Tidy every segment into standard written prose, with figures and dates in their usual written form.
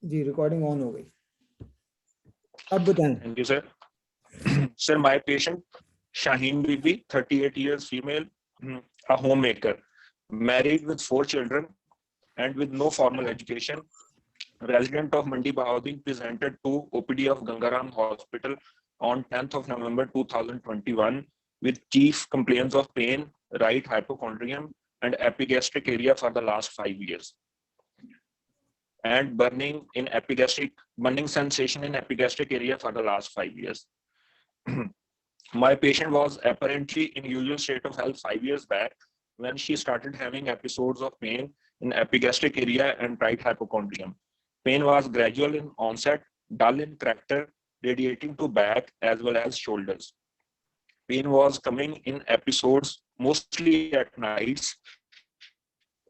Ji recording on हो गई, अब बताएं। Thank you, sir. Sir, my patient Shaheen Bibi, 38 years, female, a homemaker, married with 4 children and with no formal education, resident of Mandi Bahauddin, presented to OPD of Gangaram Hospital on 10th of November 2021 with chief complaints of pain, right hypochondrium, and epigastric area for the last 5 years, and burning sensation in epigastric area for the last 5 years. My patient was apparently in usual state of health 5 years back when she started having episodes of pain in epigastric area and right hypochondrium. Pain was gradual in onset, dull in character, radiating to back as well as shoulders. Pain was coming in episodes mostly at nights.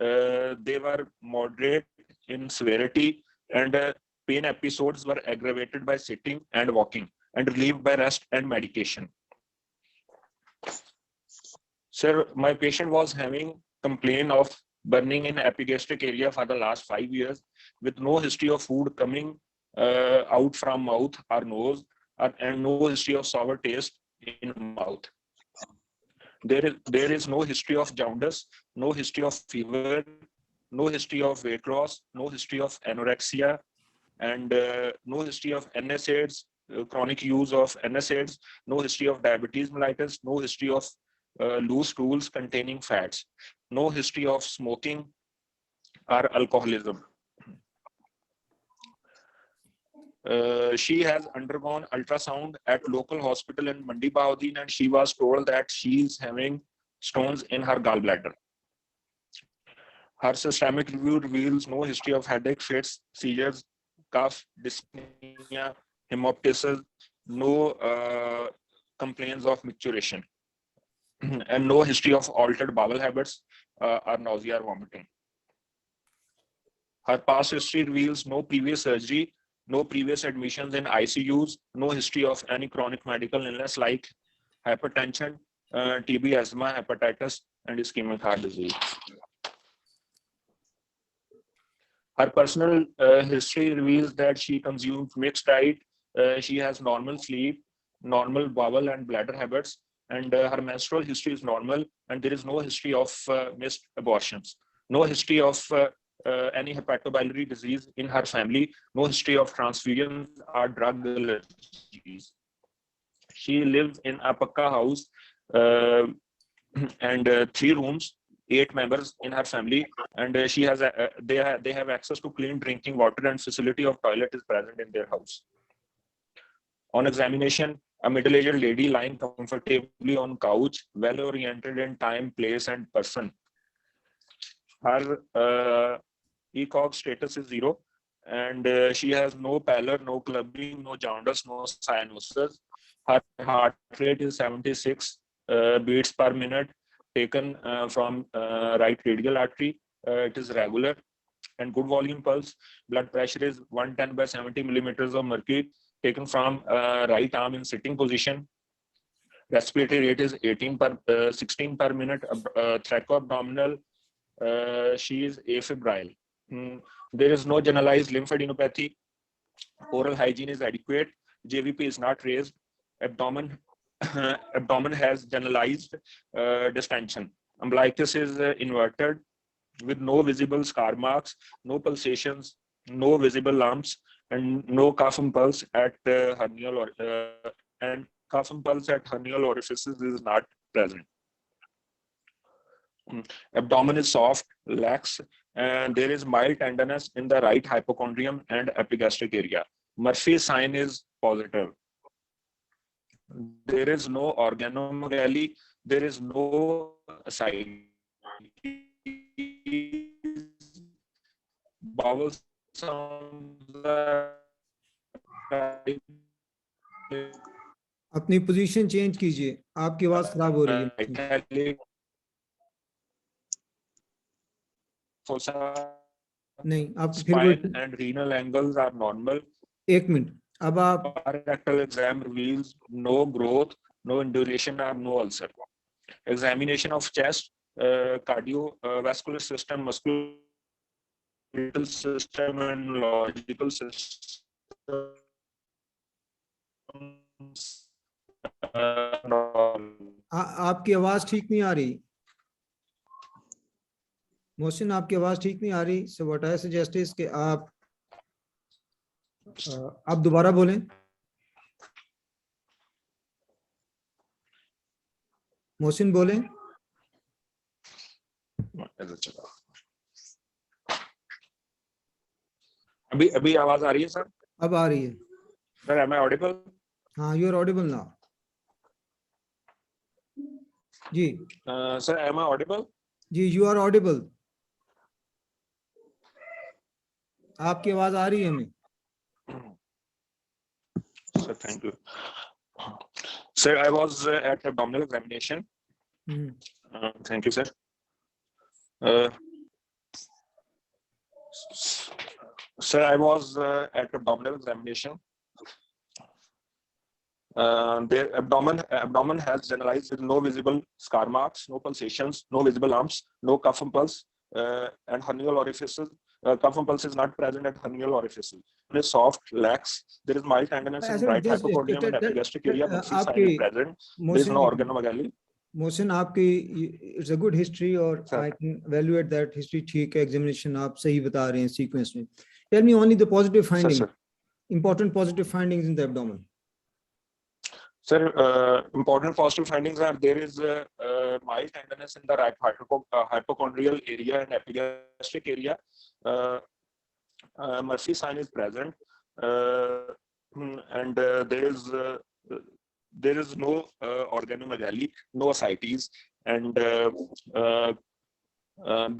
They were moderate in severity, and pain episodes were aggravated by sitting and walking and relieved by rest and medication. Sir, my patient was having complaint of burning in epigastric area for the last 5 years with no history of food coming out from mouth or nose, and no history of sour taste in mouth. There is no history of jaundice, no history of fever, no history of weight loss, no history of anorexia, and no history of NSAIDs, chronic use of NSAIDs, no history of diabetes mellitus, no history of loose stools containing fats, no history of smoking or alcoholism. She has undergone ultrasound at local hospital in Mandi Bahauddin, and she was told that she is having stones in her gallbladder. Her systemic review reveals no history of headache, fits, seizures, cough, dyspnea, hemoptysis, no complaints of micturition, and no history of altered bowel habits or nausea or vomiting. Her past history reveals no previous surgery, no previous admissions in ICUs, no history of any chronic medical illness like hypertension, TB, asthma, hepatitis, and ischemic heart disease. Her personal history reveals that she consumes mixed diet, she has normal sleep, normal bowel and bladder habits, and her menstrual history is normal, and there is no history of missed abortions, no history of any hepatobiliary disease in her family, no history of transfusions or drug allergies. She lives in a Pakka house and 3 rooms, 8 members in her family, and she has they have access to clean drinking water, and facility of toilet is present in their house. On examination, a middle-aged lady lying comfortably on couch, well-oriented in time, place, and person. Her ECOG status is 0, and she has no pallor, no clubbing, no jaundice, no cyanosis. Her heart rate is 76 beats per minute, taken from right radial artery. It is regular and good volume pulse. Blood pressure is 110 by 70 millimeters of mercury, taken from right arm in sitting position. Respiratory rate is 16 per minute. Thoracoabdominal, she is afebrile. There is no generalized lymphadenopathy. Oral hygiene is adequate. JVP is not raised. Abdomen abdomen has generalized distension. Umbilicus is inverted with no visible scar marks, no pulsations, no visible lumps, and no cough and pulse at hernial and cough and pulse at hernial orifices is not present. Abdomen is soft, lax, and there is mild tenderness in the right hypochondrium and epigastric area. Murphy's sign is positive. There is no organomegaly. There is no ascites. Bowel sounds are अपनी position change कीजिए, आपकी आवाज खराब हो रही है। italic, नहीं, आप फिर spine and renal angles are normal. 1 minute, अब आप Rectal exam reveals no growth, no induration, or no ulcer. Examination of chest, cardiovascular system, muscular skeletal system and logical systems. आपकी आवाज ठीक नहीं आ रही मोहसिन, आपकी आवाज ठीक नहीं आ रही। So what I suggest is कि आप दोबारा बोलें। मोहसिन बोलें। अभी आवाज आ रही है सर? अब आ रही है सर, am I audible? हाँ, यू आर ऑडिबल नाउ। जी सर, am I audible? जी, यू आर ऑडिबल। आपकी आवाज आ रही है हमें। Sir, thank you. Sir, I was at abdominal examination. Thank you, sir. Sir, I was at abdominal examination. Their abdomen has generalized with no visible scar marks, no pulsations, no visible lumps, no cuff and pulse, and hernial orifices. Cuff and pulse is not present at hernial orifices. It is soft, lax. There is mild tenderness in right hypochondrium and epigastric area, but C sign is present. There is no organomegaly. Mohsin, आपकी it's a good history और I can evaluate that history। ठीक है, examination आप सही बता रहे हैं sequence में। Tell me only the positive finding, important positive findings in the abdomen. Sir, important positive findings are there is mild tenderness in the right hypochondrial area and epigastric area. Murphy sign is present, and there is no organomegaly, no ascites, and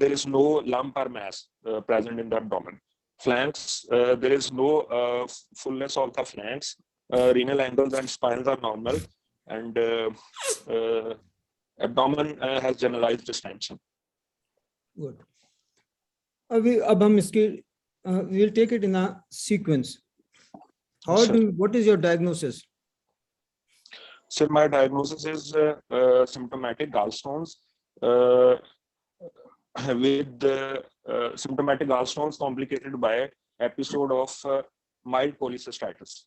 there is no lump or mass present in the abdomen. Flanks, there is no fullness of the flanks. Renal angles and spines are normal, and abdomen has generalized distension. Good. अब हम इसके we'll take it in a sequence. What is your diagnosis? Sir, my diagnosis is symptomatic gallstones with symptomatic gallstones complicated by episode of mild cholecystitis.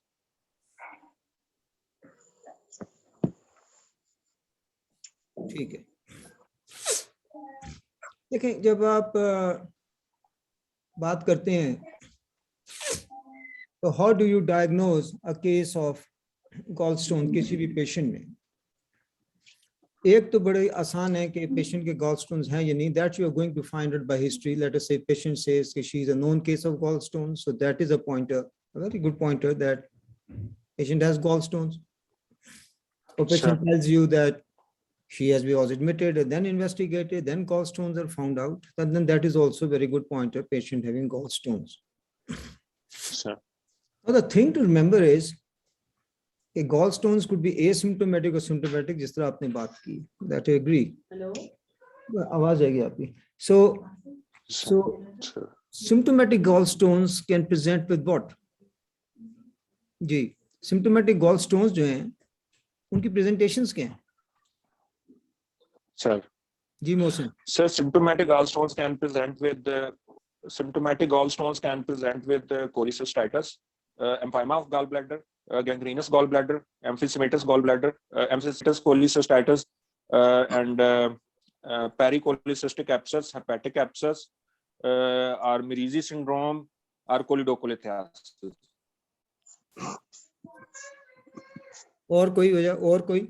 ठीक है, देखें जब आप बात करते हैं तो how do you diagnose a case of gallstone किसी भी पेशेंट में। एक तो बड़े आसान है कि पेशेंट के गॉलस्टोन्स हैं या नहीं, that you are going to find out by history. Let us say patient says कि she is a known case of gallstone, so that is a pointer, a very good pointer that patient has gallstones. Or patient tells you that she was admitted and then investigated, then gallstones are found out, and then that is also very good pointer, patient having gallstones. Sure. Now the thing to remember is कि gallstones could be asymptomatic or symptomatic, जिस तरह आपने बात की, that I agree. Hello. आवाज आएगी आपकी। So symptomatic gallstones can present with what? Ji, symptomatic gallstones जो हैं उनकी presentations क्या हैं? Sir. Ji Mohsin. Sir, symptomatic gallstones can present with cholecystitis, empyema of gallbladder, gangrenous gallbladder, emphysematous gallbladder, emphysematous cholecystitis, and pericholecystic abscess, hepatic abscess, or Mirizi syndrome, or choledocholithiasis. और कोई वजह, और कोई?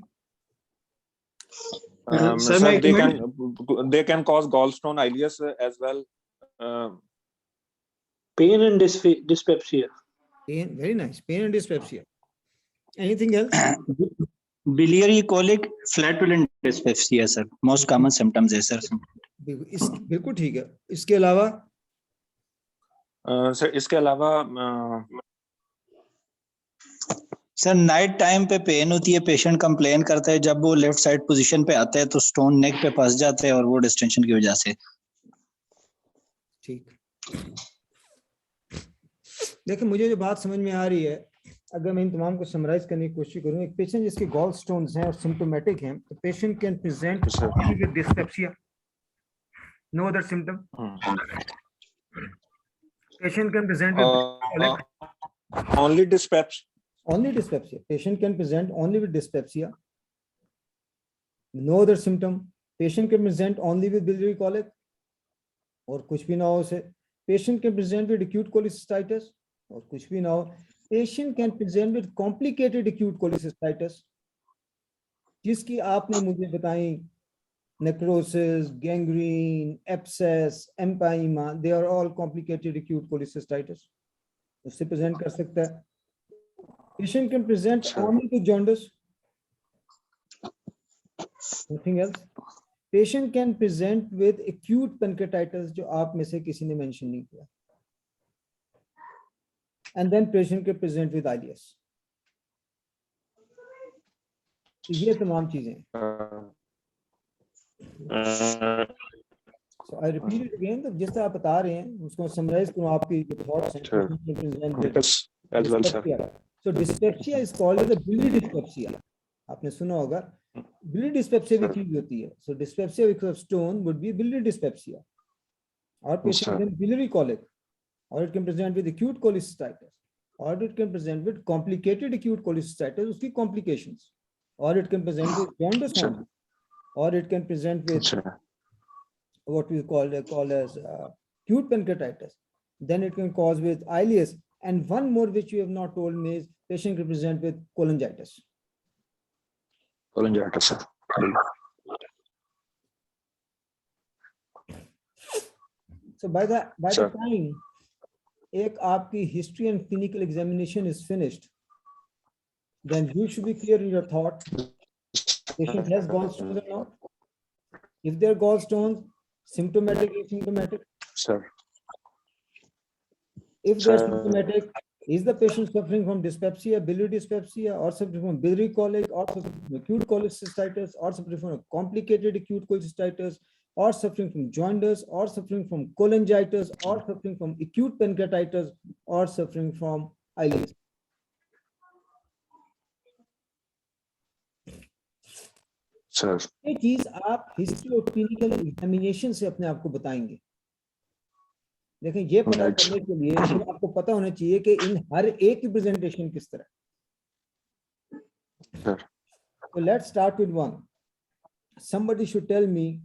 Sir, they can cause gallstone ileus as well. Pain and dyspepsia. Pain, very nice. Pain and dyspepsia. Anything else? Biliary colic, flatulent dyspepsia, sir. Most common symptoms है sir. बिल्कुल ठीक है। इसके अलावा? सर, इसके अलावा सर नाइट टाइम पे pen होती है, पेशेंट कंप्लेन करता है, जब वो लेफ्ट साइड पोजीशन पे आता है तो स्टोन नेक पे फंस जाते हैं और वो डिस्टेंशन की वजह से। ठीक, देखिए मुझे जो बात समझ में आ रही है, अगर मैं इन तमाम को समराइज करने की कोशिश करूं, एक पेशेंट जिसके गॉलस्टोन्स हैं और सिम्प्टोमेटिक हैं, तो patient can present with dyspepsia, no other symptom, Patient can present with Uh, only dyspepsia. only dyspepsia. Patient can present only with dyspepsia. No other symptom. Patient can present only with biliary colic और कुछ भी ना हो उसे. Patient can present with acute cholecystitis और कुछ भी ना हो. Patient can present with complicated acute cholecystitis जिसकी आपने मुझे बताई necrosis, gangrene, abscess, empyema, they are all complicated acute cholecystitis. उससे present कर सकता है. Patient can present Sure. only with jaundice. Nothing else. Patient can present with acute pancreatitis जो आप में से किसी ने mention नहीं किया. And then patient can present with IBS. तो ये तमाम चीजें हैं. So I repeat it again. तो जिस तरह आप बता रहे हैं उसको summarize करूँ आपकी जो thoughts हैं. Sure. Patient can present with Yes, as well, sir. dyspepsia. So dyspepsia is called as a biliary dyspepsia. आपने सुना होगा biliary dyspepsia भी चीज होती है. So dyspepsia because of stone would be biliary dyspepsia. Or patient sir. can biliary colic, or it can present with acute cholecystitis, or it can present with complicated acute cholecystitis, उसकी complications, or it can present with jaundice Sure. only, or it can present with Sure. what we call as acute pancreatitis. Then it can cause with ileus, and one more which you have not told me is patient can present with cholangitis. Cholangitis, sir. So by the Sure. time एक आपकी history and clinical examination is finished, then you should be clear in your thought. Patient has gallstones or not? If there are gallstones, symptomatic, asymptomatic. Sir. If they're Sir. symptomatic, is the patient suffering from dyspepsia, biliary dyspepsia, or suffering from biliary colic, or suffering from acute cholecystitis, or suffering from a complicated acute cholecystitis, or suffering from jaundice, or suffering from cholangitis, or suffering from acute pancreatitis, or suffering from ileus? Sir. ये चीज आप history और clinical examination से अपने आप को बताएंगे. देखें ये पता Right. करने के लिए फिर आपको पता होना चाहिए कि इन हर एक की प्रेजेंटेशन किस तरह. Sir. So let's start with one. Somebody should tell me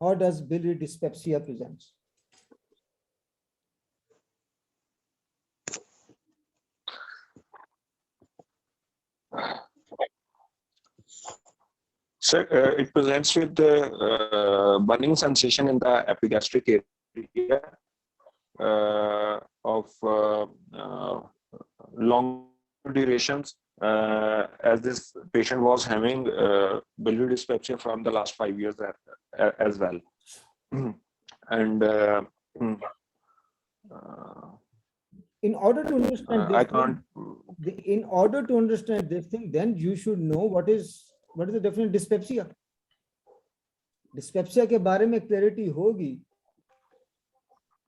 how does biliary dyspepsia presents. Sir, it presents with the burning sensation in the epigastric area of long durations, as this patient was having biliary dyspepsia from the last 5 years as well. And In order to understand this I thing, can't. in order to understand this thing, then you should know what is the definition dyspepsia. Dyspepsia के बारे में clarity होगी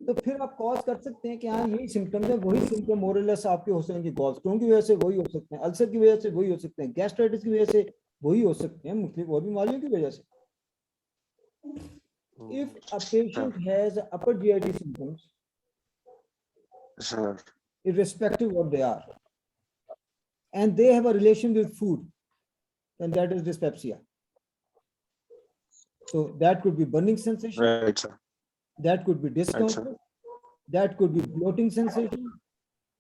तो फिर आप cause कर सकते हैं कि हाँ यही सिम्टम्स है, वही सिम्टम मोरलेस आपके हो सकते हैं, गॉलस्टोन की वजह से वही हो सकते हैं, अल्सर की वजह से वही हो सकते हैं, गैस्ट्राइटिस की वजह से वही हो सकते हैं, मुख्तलिफ और बीमारियों की वजह से. If a patient has upper GIT symptoms, Sir. irrespective of what they are, and they have a relation with food, then that is dyspepsia. So that could be burning sensation, Right, sir. that could be discomfort, that could be bloating sensation,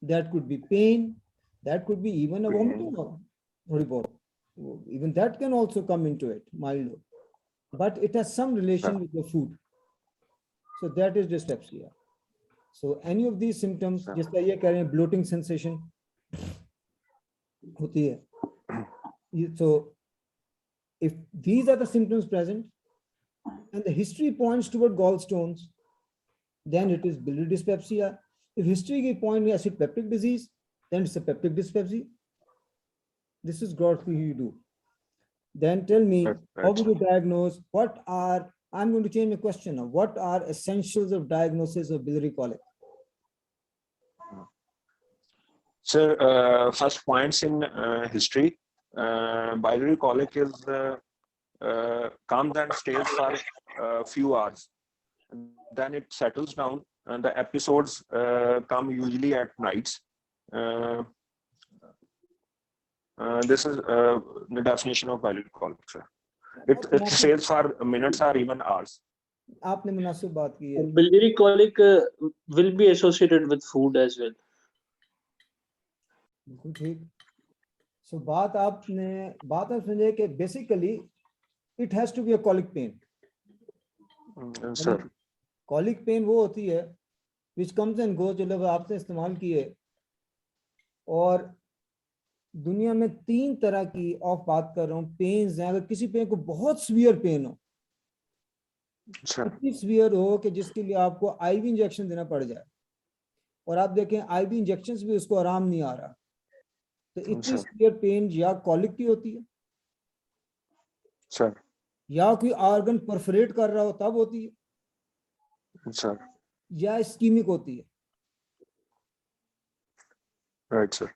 that could be pain, that could be even a vomiting or report. Even that can also come into it, mild, but it has some relation with the food. So that is dyspepsia. So any of these symptoms, just like ये कह रहे हैं bloating sensation होती है. So if these are the symptoms present and the history points toward gallstones, then it is biliary dyspepsia. If history points to acid peptic disease, then it's a peptic dyspepsia. This is broadly you do. Then tell me, how would you diagnose? What are, I'm going to change my question now. What are essentials of diagnosis of biliary colic? Sir, first points in history, biliary colic is comes and stays for a few hours. then it settles down, and the episodes come usually at nights. This is the definition of biliary colic, sir. It says for minutes or even hours. आपने मुनासिब बात की है. Biliary colic will be associated with food as well. बिल्कुल ठीक. So बात आप समझे कि basically it has to be a colic pain. Sir. Colic pain वो होती है which comes and goes, जो लोग आपने इस्तेमाल किए. और दुनिया में 3 तरह की ऑफ बात कर रहा हूँ पेन्स हैं. अगर किसी पेन को बहुत सीवियर पेन हो, इतनी सीवियर हो कि जिसके लिए आपको आईवी इंजेक्शन देना पड़ जाए, और आप देखें आईवी इंजेक्शन भी उसको आराम नहीं आ रहा, तो इतनी सीवियर पेन या कॉलिक की होती है सर, या कोई ऑर्गन परफोरेट कर रहा हो तब होती है सर, या इस्कीमिक होती है. Right sir.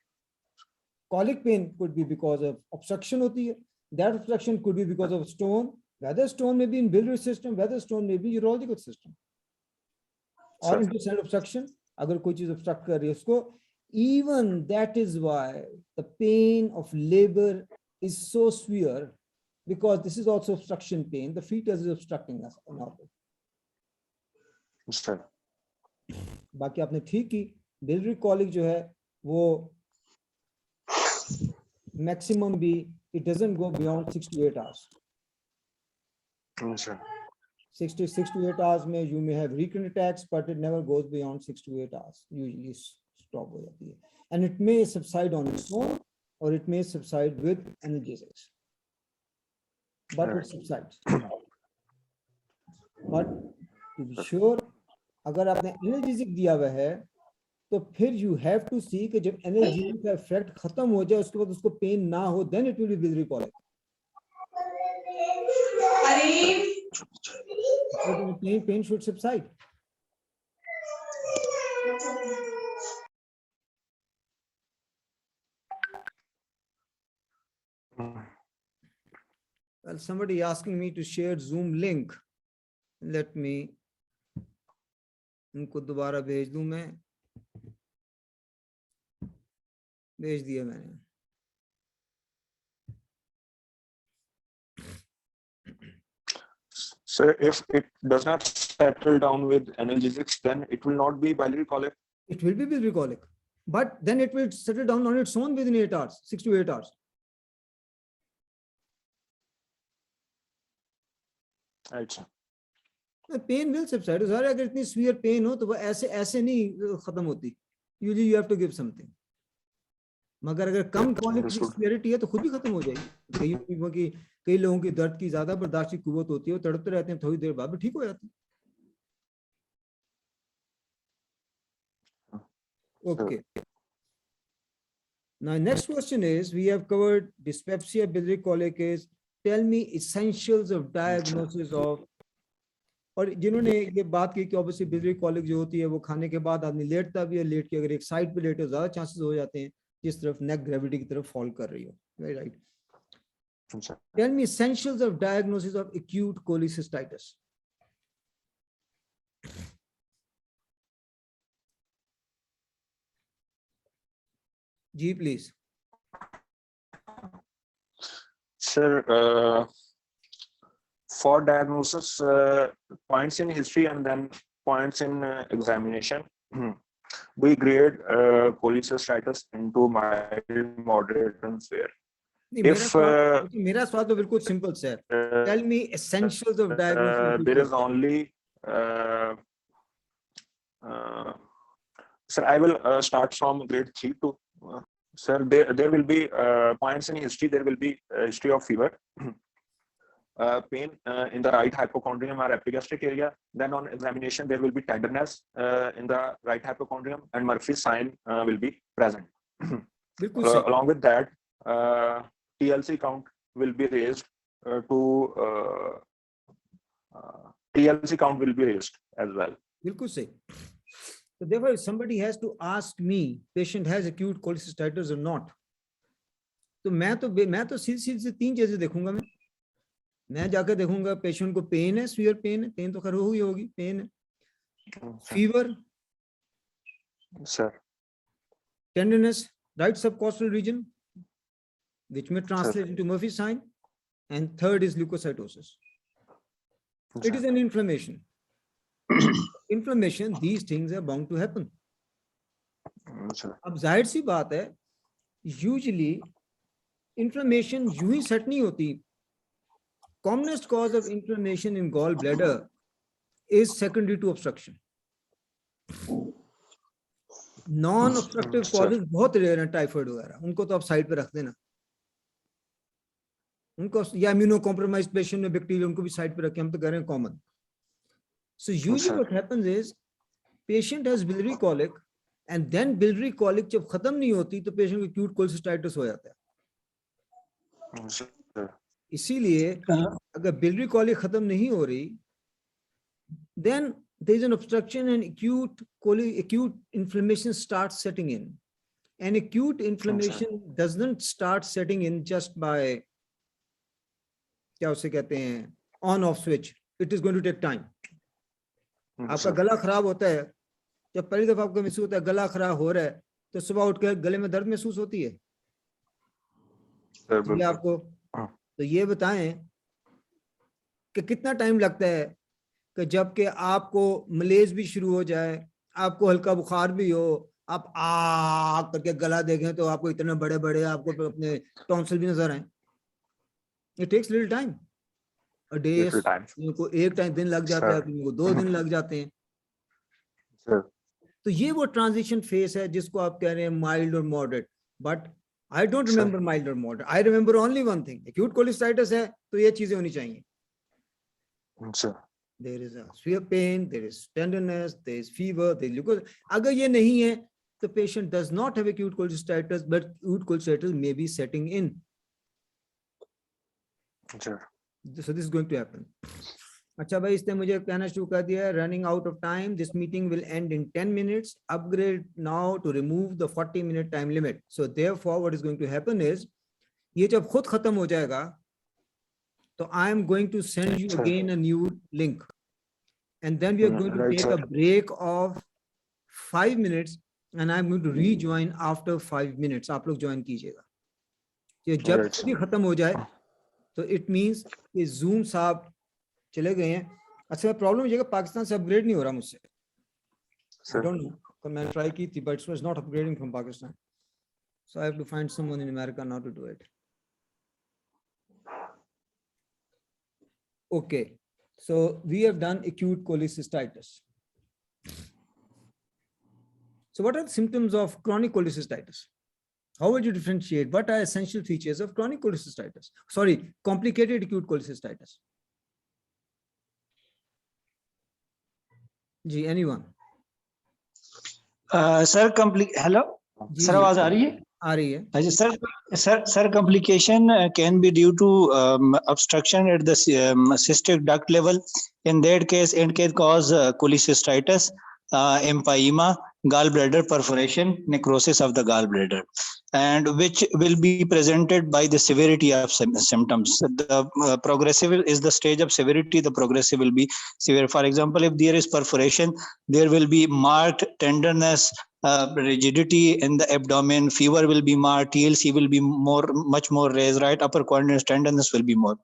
Colic pain could be because of obstruction होती है. That obstruction could be because of stone. Whether stone may be in biliary system, whether stone may be urological system. Or intestinal obstruction. अगर कोई चीज obstruct कर रही है उसको, even that is why the pain of labor is so severe, because this is also obstruction pain. The fetus is obstructing us. Sir. बाकी आपने ठीक की. Biliary colic जो है वो maximum be, it doesn't go beyond 6 to 8 hours. 6 to 8 hours में you may have recurrent attacks, but it never goes beyond 6 to 8 hours. Usually stop हो जाती है. And it may subside on its own, or it may subside with analgesics. But it subsides. But to be sure, अगर आपने analgesic दिया हुआ है, तो फिर you have to see कि जब analgesic का effect खत्म हो जाए, उसके बाद उसको pain ना हो, then it will be biliary colic. Pain should subside. Well, somebody asking me to share Zoom link. Let me उनको दोबारा भेज दूं. मैं भेज दिया मैंने. So if it does not settle down with analgesics, then it will not be biliary colic. It will be biliary colic, but then it will settle down on its own within 8 hours, 6 to 8 hours. Right, sir. The pain will subside. Sorry, अगर इतनी severe pain हो तो वो ऐसे नहीं खत्म होती. Usually you have to give something. मगर अगर कम colic severity है तो खुद भी खत्म हो जाएगी. कई लोगों की दर्द की ज्यादा बर्दाश्त की कुव्वत होती है, वो तड़पते रहते हैं, थोड़ी देर बाद भी ठीक हो जाती है. Okay. Now next question is, we have covered dyspepsia, biliary colic is, tell me essentials of diagnosis of. और जिन्होंने ये बात की कि ऑब्वियसली biliary colic जो होती है वो खाने के बाद आदमी लेटता भी है, लेट के अगर एक साइड पे लेटे तो ज्यादा चांसेस हो जाते हैं जिस तरफ नेक ग्रेविटी की तरफ फॉल कर रही हो. Very right. Tell me essentials of diagnosis of acute cholecystitis. Ji, please. Sir, for diagnosis, points in history and then points in examination. We grade cholecystitis into mild, moderate, and severe. मेरा सवाल तो बिल्कुल simple sir. Tell me essentials of diagnosis. There is only sir, I will start from grade 3 to sir, there will be points in history. There will be history of fever, pain in the right hypochondrium or epigastric area. Then on examination there will be tenderness in the right hypochondrium, and Murphy's sign will be present. Along with that, TLC count will be raised TLC count will be raised as well. बिल्कुल सही. So therefore, if somebody has to ask me, patient has acute cholecystitis or not, तो मैं तो सीधी 3 चीजें देखूंगा मैं. मैं जाकर देखूंगा पेशेंट को पेन है, सीवियर पेन है, पेन तो खैर हुई होगी, पेन है, fever, Sir. tenderness, right subcostal region, which may translate into Murphy's sign, and third is leukocytosis. It is an inflammation. Inflammation, these things are bound to happen. Sir. अब जाहिर सी बात है, यूजुअली इन्फ्लेमेशन यूं ही set नहीं होती. Commonest cause of inflammation in gallbladder is secondary to obstruction. Non obstructive causes बहुत rare हैं, typhoid वगैरह, उनको तो आप साइड पे रख देना. उनको या इम्यूनो कॉम्प्रोमाइज्ड पेशेंट में बैक्टीरिया, उनको भी साइड पे रखें, हम तो कह रहे हैं common. So usually what happens is patient has biliary colic and then biliary colic जब खत्म नहीं होती तो पेशेंट को एक्यूट कोलिसिस्टाइटिस हो जाता है. इसीलिए अगर बिलियरी कॉलिक खत्म नहीं हो रही, then there is an obstruction and acute inflammation starts setting in. And acute inflammation doesn't start setting in just by क्या उसे कहते हैं on off switch. It is going to take time. आपका गला खराब होता है, जब पहली दफा आपको महसूस होता है गला खराब हो रहा है, तो सुबह उठकर गले में दर्द महसूस होती है ये आपको. तो ये बताएं कि कितना टाइम लगता है कि जबकि आपको मलेज भी शुरू हो जाए, आपको हल्का बुखार भी हो, आप आ करके गला देखें तो आपको इतने बड़े बड़े आपको अपने टॉन्सिल भी नजर आए. It takes little time, a day, को एक टाइम दिन लग जाता है, को 2 दिन लग जाते हैं. तो ये वो ट्रांजिशन फेस है जिसको आप कह रहे हैं माइल्ड और moderate. But I don't remember mild और moderate, I remember only one thing, acute cholecystitis है तो ये चीजें होनी चाहिए. There is a severe pain, there is tenderness, there is fever, there is glucose. अगर ये नहीं है तो patient does not have acute cholecystitis, but acute cholecystitis may be setting in. Sure. So this is going to happen. अच्छा भाई, इसने मुझे कहना शुरू कर दिया, running out of time, this meeting will end in 10 minutes. Upgrade now to remove the 40-minute time limit. So therefore what is going to happen is, ये जब खुद खत्म हो जाएगा so I am going to send you again a new link, and then we are going to take a break of 5 minutes, and I am going to rejoin after 5 minutes. आप लोग join कीजिएगा. ये जब भी खत्म हो जाए तो it means कि Zoom साहब चले गए हैं. अच्छा प्रॉब्लम ये है कि पाकिस्तान से अपग्रेड नहीं हो रहा मुझसे. I don't know. तो मैंने ट्राई की थी, but it was not upgrading from Pakistan. So I have to find someone in America now to do it. Okay, so we have done acute cholecystitis. So what are the symptoms of chronic cholecystitis? How would you differentiate? What are essential features of chronic cholecystitis? Sorry, complicated acute cholecystitis. Ji, anyone? Sir, hello? Sir, आवाज आ रही है? आ रही है. Sir, complication can be due to obstruction at the cystic duct level. In that case, it can cause cholecystitis, empyema, gallbladder perforation, necrosis of the gallbladder, and which will be presented by the severity of symptoms. The progressive is the stage of severity. The progressive will be severe. For example, if there is perforation, there will be marked tenderness, rigidity in the abdomen, fever will be marked, TLC will be much more raised, right? Upper quadrant tenderness will be more.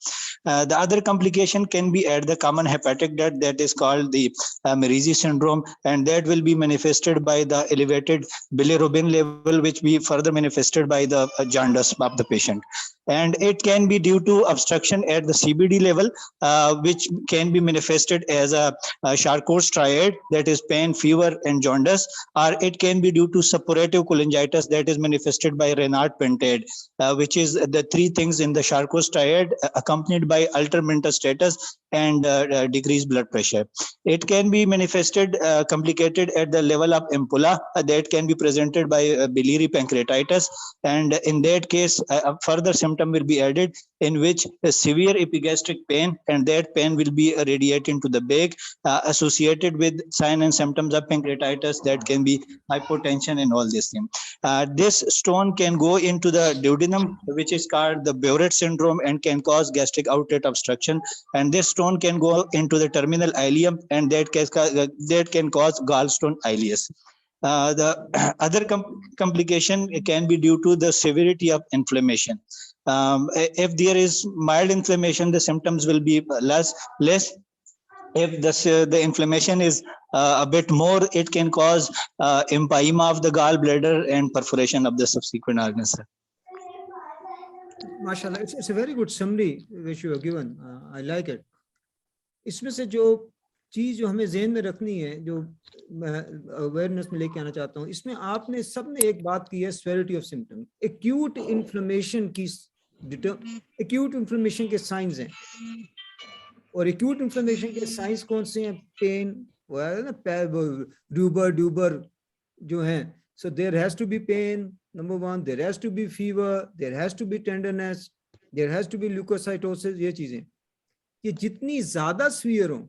The other complication can be at the common hepatic death, that is called the Mersey syndrome, and that will be manifested by the elevated bilirubin level, which be further manifested by the jaundice of the patient. And it can be due to obstruction at the CBD level, which can be manifested as a Charcot's triad, that is pain, fever, and jaundice, or it can be due to suppurative cholangitis, that is manifested by Raynaud pentade, which is the 3 things in the Charcot's triad, accompanied by altered mental status and decreased blood pressure. It can be manifested, complicated at the level of ampulla, that can be presented by biliary pancreatitis, and in that case, a further symptom will be added, in which a severe epigastric pain, and that pain will be radiating to the back, associated with sign and symptoms of pancreatitis, that can be hypotension and all these things. This stone can go into the duodenum, which is called the Burette syndrome, and can cause gastric outlet obstruction. And this stone can go into the terminal ileum, and that can cause gallstone ileus. The other complication can be due to the severity of inflammation. If there is mild inflammation, the symptoms will be less. If the inflammation is a bit more, it can cause empyema of the gallbladder and perforation of the subsequent organs. Mashallah, it's a very good summary which you have given. I like it. इसमें से जो चीज जो हमें ज़हन में रखनी है, जो अवेयरनेस में लेके आना चाहता हूँ, इसमें आपने सबने एक बात की है, severity of symptom. Acute inflammation की acute inflammation के signs हैं, और acute inflammation के signs कौन से हैं? Pain, वो है ना, Duber जो हैं. So there has to be pain, number one. There has to be fever. There has to be tenderness. There has to be leukocytosis. ये चीजें, ये जितनी ज्यादा severe हो,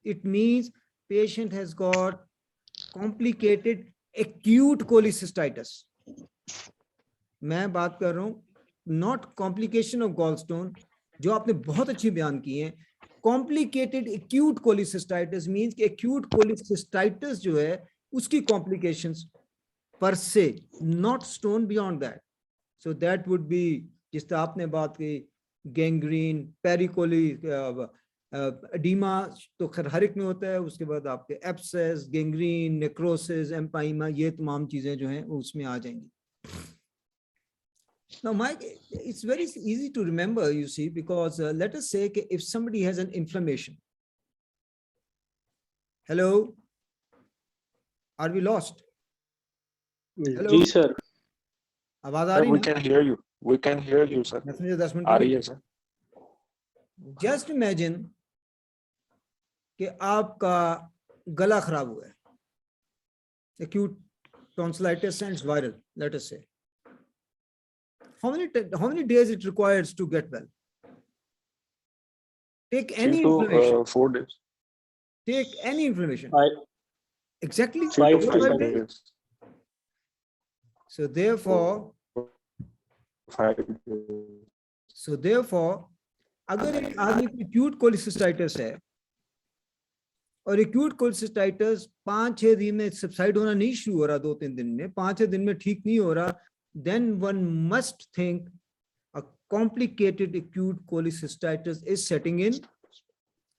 it means patient has got complicated acute cholecystitis. मैं बात कर रहा हूँ not complication of gallstone, जो आपने बहुत अच्छी बयान की है. Complicated acute cholecystitis means कि acute cholecystitis जो है उसकी complications per se, not stone beyond that. So that would be, जिस तरह आपने बात की, gangrene, pericoly, edema तो खैर हर एक में होता है, उसके बाद आपके abscess, gangrene, necrosis, empyema, ये तमाम चीजें जो हैं वो उसमें आ जाएंगी. Now, Mike, it's very easy to remember, you see, because let us say if somebody has an inflammation. Hello? Are we lost? Hello? Ji sir. आवाज आ Sir, रही we ना? can hear you. We can hear you, sir. 10 minute आ रही है, sir. Just imagine कि आपका गला खराब हुआ है, acute tonsillitis and it's viral, let us say. How many days it requires to get well? Take any 3 to inflammation. 4 days. Take any inflammation. Exactly 3 to 5 5 days. days. So therefore, 5 days. अगर एक आदमी को acute cholecystitis है और acute cholecystitis 5-6 दिन में subside होना नहीं शुरू हो रहा, 2-3 दिन में, 5-6 दिन में ठीक नहीं हो रहा, then one must think a complicated acute cholecystitis is setting in,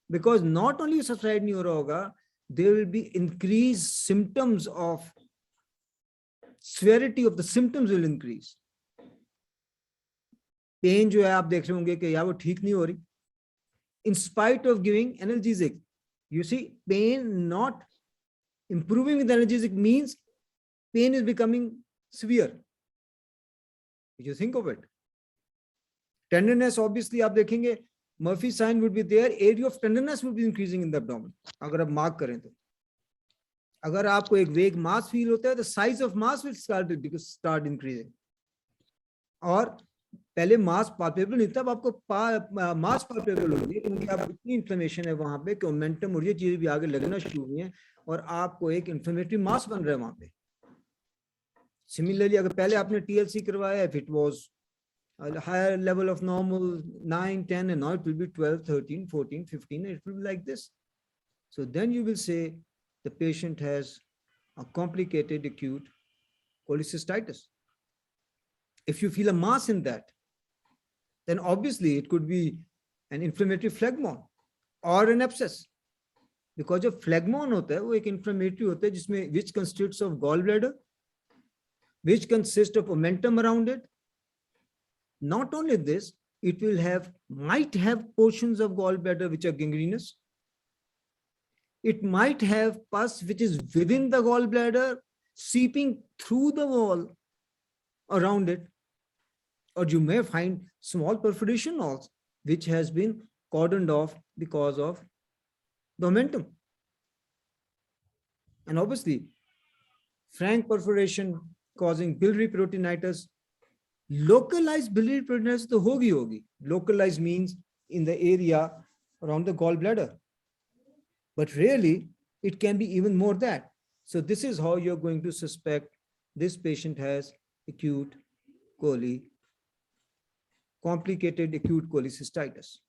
because not only subside नहीं हो रहा होगा, there will be increased symptoms of severity of the symptoms will increase. Pain जो है आप देख रहे होंगे कि या वो ठीक नहीं हो रही, in spite of giving analgesic. You see, pain not improving with analgesic means pain is becoming severe. You think of it. Tenderness, obviously आप देखेंगे Murphy sign would be there, area of tenderness would be increasing in the abdomen. अगर आप mark करें तो, अगर आपको एक वेग मास फील होता है, the size of mass will start increasing. और पहले मास पाल्पेबल नहीं था, अब आपको मास पाल्पेबल हो गई, क्योंकि आप इतनी इन्फ्लेमेशन है वहां पे कि मोमेंटम और ये चीजें भी आगे लगना शुरू हुई हैं और आपको एक इन्फ्लेमेटरी मास बन रहा है वहां पे. सिमिलरली अगर पहले आपने TLC करवाया, if it was a higher level of normal 9, 10 and now it will be 12, 13, 14, 15, it will be like this. So then you will say the patient has a complicated acute cholecystitis. If you feel a mass in that, then obviously it could be an inflammatory phlegmon or an abscess. Because जो phlegmon होता है वो एक inflammatory होता है जिसमें which consists of gallbladder, which consists of omentum around it. Not only this, it will might have portions of gallbladder which are gangrenous. It might have pus which is within the gallbladder seeping through the wall around it. Or you may find small perforation also, which has been cordoned off because of the omentum. And obviously, frank perforation causing biliary peritonitis, localized biliary pregnancy तो होगी. Localized means in the area around the gallbladder. But really, it can be even more that. So this is how you're going to suspect this patient has acute complicated acute cholecystitis.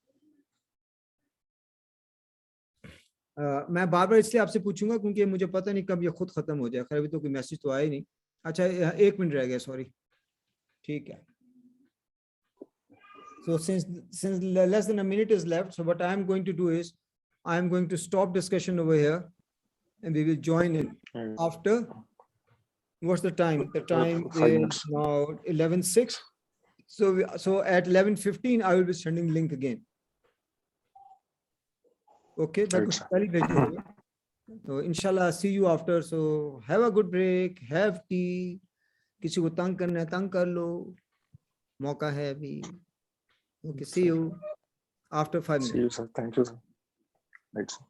मैं बार बार इसलिए आपसे पूछूंगा क्योंकि मुझे पता नहीं कब ये खुद खत्म हो जाए. खैर अभी तो कोई मैसेज तो आया ही नहीं. अच्छा 1 मिनट रह गया, सॉरी. ठीक है. So since less than a minute is left, so what I am going to do is I am going to stop discussion over here and we will join in after. What's the time? The time 5 is minutes. now 11:06. So at 11:15 I will be sending link again. Okay, मैं कुछ पहले भेज दूंगा. So inshallah see you after. So have a good break, have tea. किसी को तंग करना है तंग कर लो, मौका है अभी. Okay, see you after 5 minutes. See you, sir. Thank you, sir. Right, sir.